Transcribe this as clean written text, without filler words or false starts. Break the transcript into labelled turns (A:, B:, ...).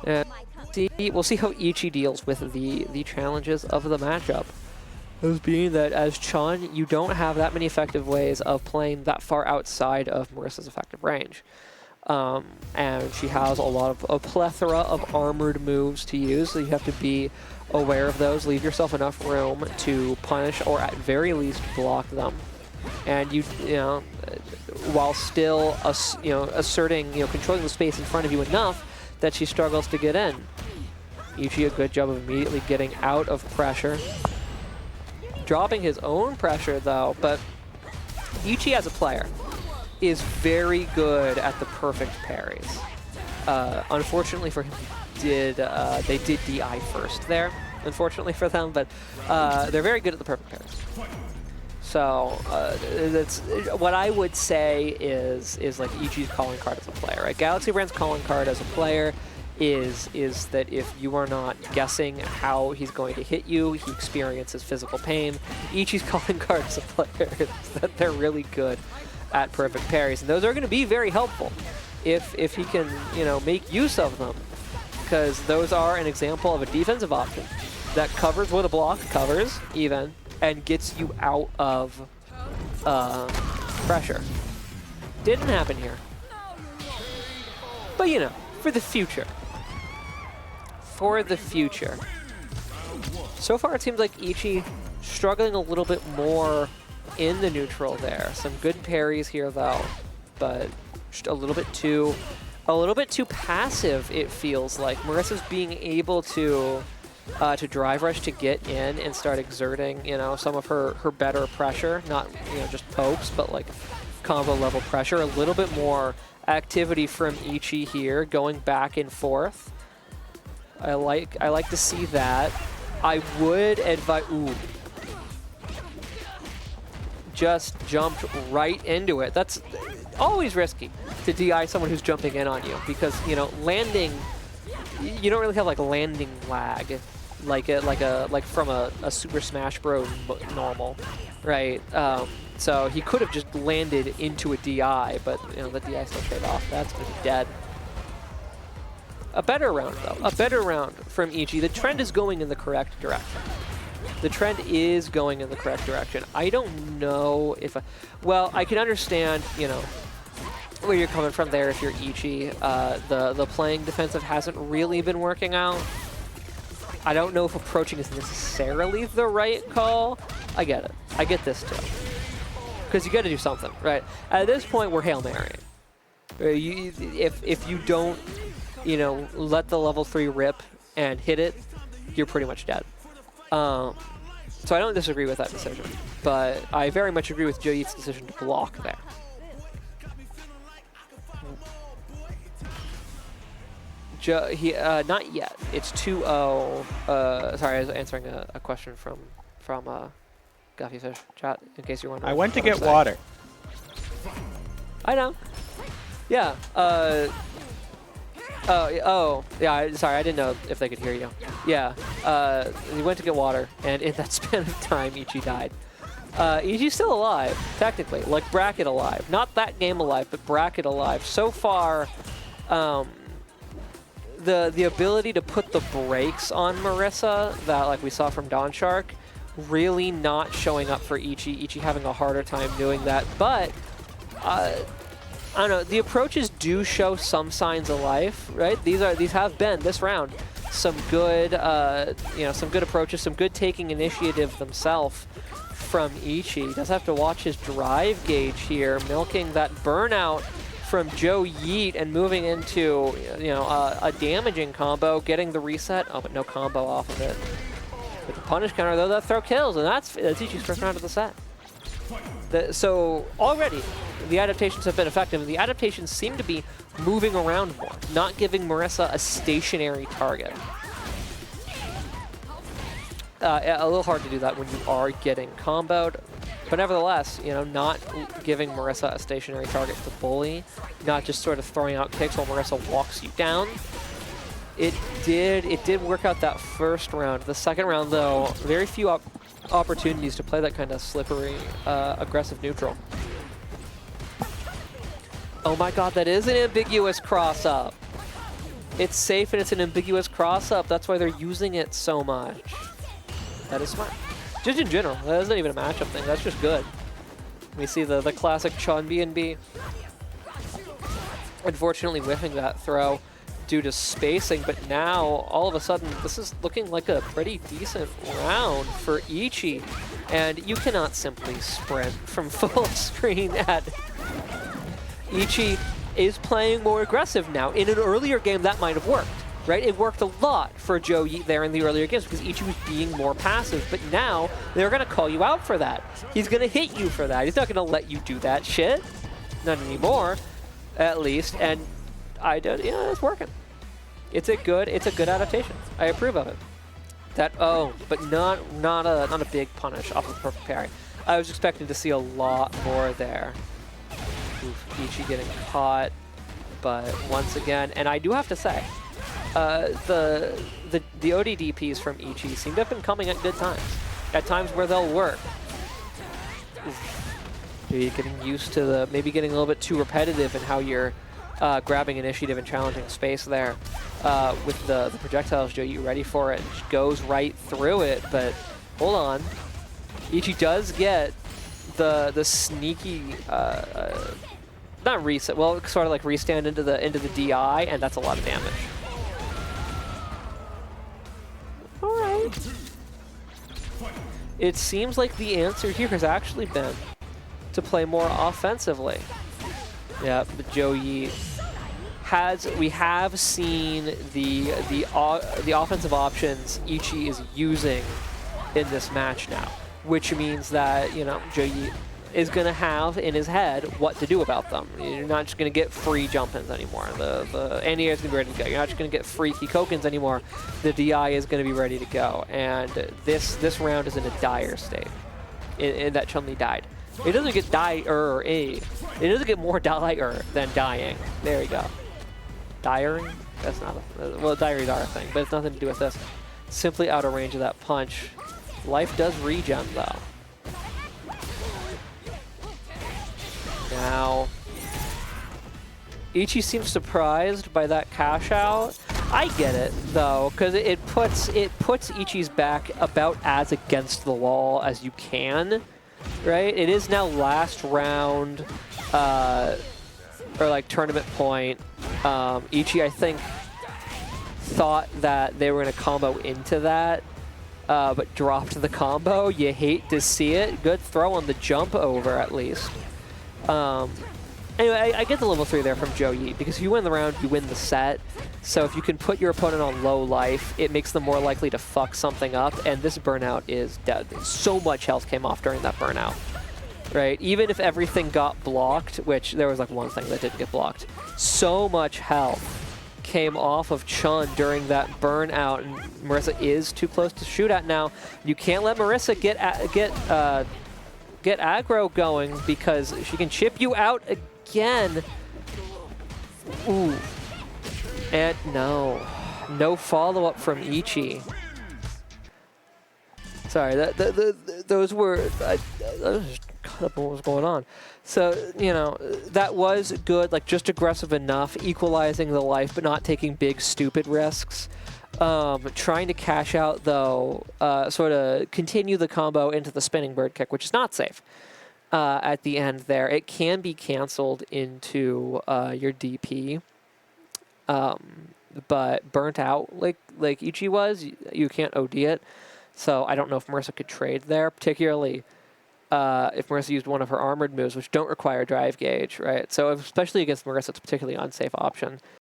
A: We'll see how Ichi deals with the challenges of the matchup. Those being that as Chun, you don't have that many effective ways of playing that far outside of Marisa's effective range. And she has a plethora of armored moves to use, so you have to be aware of those. Leave yourself enough room to punish or at very least block them. And you know, while still asserting, controlling the space in front of you enough that she struggles to get in. Ichi a good job of immediately getting out of pressure. Dropping his own pressure though, but Ichi as a player is very good at the perfect parries. Unfortunately for him, they did DI first there, unfortunately for them, but they're very good at the perfect parries. So that's what I would say is like Ichi's calling card as a player. Right? Galaxy Brand's calling card as a player is that if you are not guessing how he's going to hit you, he experiences physical pain. Ichi's calling card as a player is that they're really good at perfect parries, and those are going to be very helpful if he can make use of them, because those are an example of a defensive option that covers with a block, covers even, and gets you out of pressure. Didn't happen here. But for the future. For the future. So far it seems like Ichi struggling a little bit more in the neutral there. Some good parries here though, but just a little bit too passive it feels like. Marisa's being able to drive rush to get in and start exerting, some of her better pressure, not, just pokes, but like combo level pressure. A little bit more activity from Ichi here, going back and forth. I like to see that. I would advise, just jumped right into it. That's always risky to DI someone who's jumping in on you, because, landing, you don't really have like landing lag. Like from a Super Smash Bros. Normal, right? So he could have just landed into a DI, but the DI still trade off. That's gonna be dead. A better round though, a better round from Ichi. The trend is going in the correct direction. The trend is going in the correct direction. I don't know if, well, I can understand, where you're coming from there if you're Ichi. The playing defensive hasn't really been working out. I don't know if approaching is necessarily the right call. I get it. I get this too. Because you got to do something, right? At this point, we're Hail Marrying. If you don't, let the level 3 rip and hit it, you're pretty much dead. So I don't disagree with that decision, but I very much agree with Joe Yeat's decision to block there. Not yet. It's 2-0. Sorry, I was answering a question from Guffy Fish chat, in case you're wondering.
B: I went to get water.
A: I know. Yeah. Yeah. Sorry, I didn't know if they could hear you. Yeah. He went to get water, and in that span of time, Ichi died. Ichi's still alive, technically, like bracket alive. Not that game alive, but bracket alive. So far, the ability to put the brakes on Marisa that like we saw from Dawn Shark, really not showing up for Ichi. Ichi having a harder time doing that, but I don't know. The approaches do show some signs of life, right? These have been this round some good, some good approaches, some good taking initiative themselves from Ichi. Does have to watch his drive gauge here, milking that burnout from Joe Yeat and moving into, a damaging combo, getting the reset. Oh, but no combo off of it. With the punish counter, though, that throw kills, and that's Ichi's first round of the set. So already, the adaptations have been effective, and the adaptations seem to be moving around more, not giving Marisa a stationary target. A little hard to do that when you are getting comboed. But nevertheless, not giving Marisa a stationary target to bully, not just sort of throwing out kicks while Marisa walks you down. It did work out that first round. The second round, though, very few opportunities to play that kind of slippery, aggressive neutral. Oh my god, that is an ambiguous cross-up. It's safe and it's an ambiguous cross-up. That's why they're using it so much. That is smart. Just in general, that isn't even a matchup thing. That's just good. We see the classic Chun B&B. Unfortunately whiffing that throw due to spacing, but now all of a sudden this is looking like a pretty decent round for Ichi. And you cannot simply sprint from full screen at Ichi is playing more aggressive now. In an earlier game, that might have worked, right? It worked a lot for Joe Yi there in the earlier games because Ichi was being more passive, but now they're going to call you out for that. He's going to hit you for that. He's not going to let you do that shit. Not anymore, at least. And I don't, yeah, it's working. It's a good adaptation. I approve of it. But not a big punish off of perfect parry. I was expecting to see a lot more there. Oof, Ichi getting caught, but once again, and I do have to say, the ODDPs from Ichi seem to have been coming at good times. At times where they'll work. Maybe getting used to maybe getting a little bit too repetitive in how you're grabbing initiative and challenging space there. With the projectiles, Joe, you ready for it? And just goes right through it, but hold on. Ichi does get the sneaky not reset, well, sort of like restand into the DI, and that's a lot of damage. All right. It seems like the answer here has actually been to play more offensively. Yeah, but Joe Yi we have seen the offensive options Ichi is using in this match now, which means that, you know, Joe Yi is going to have in his head what to do about them. You're not just going to get free jump-ins anymore. The anti-air is going to be ready to go. You're not just going to get free Kikokins anymore. The DI is going to be ready to go. And this round is in a dire state in that Chun-Li died. It doesn't get dire. It doesn't get more dire than dying. There you go. Diring? That's not well, diaries are a thing, but it's nothing to do with this. Simply out of range of that punch. Life does regen, though. Now, Ichi seems surprised by that cash out. I get it, though, because it puts Ichi's back about as against the wall as you can, right? It is now last round, or like tournament point. Ichi, I think, thought that they were going to combo into that, but dropped the combo. You hate to see it. Good throw on the jump over, at least. Anyway, I get the level 3 there from Joe Yi, because if you win the round, you win the set. So if you can put your opponent on low life, it makes them more likely to fuck something up, and this burnout is dead. So much health came off during that burnout, right? Even if everything got blocked, which there was like one thing that didn't get blocked, so much health came off of Chun during that burnout, and Marisa is too close to shoot at now. You can't let Marisa get aggro going, because she can chip you out again. Ooh. And no follow-up from Ichi. Sorry, those were, I was just caught up on what was going on. So, you know, that was good, like just aggressive enough, equalizing the life, but not taking big, stupid risks. Trying to cash out, though, sort of continue the combo into the spinning bird kick, which is not safe at the end there. It can be canceled into your DP, but burnt out like Ichi was, you can't OD it. So I don't know if Marisa could trade there, particularly if Marisa used one of her armored moves, which don't require drive gauge, right? So especially against Marisa, it's a particularly unsafe option.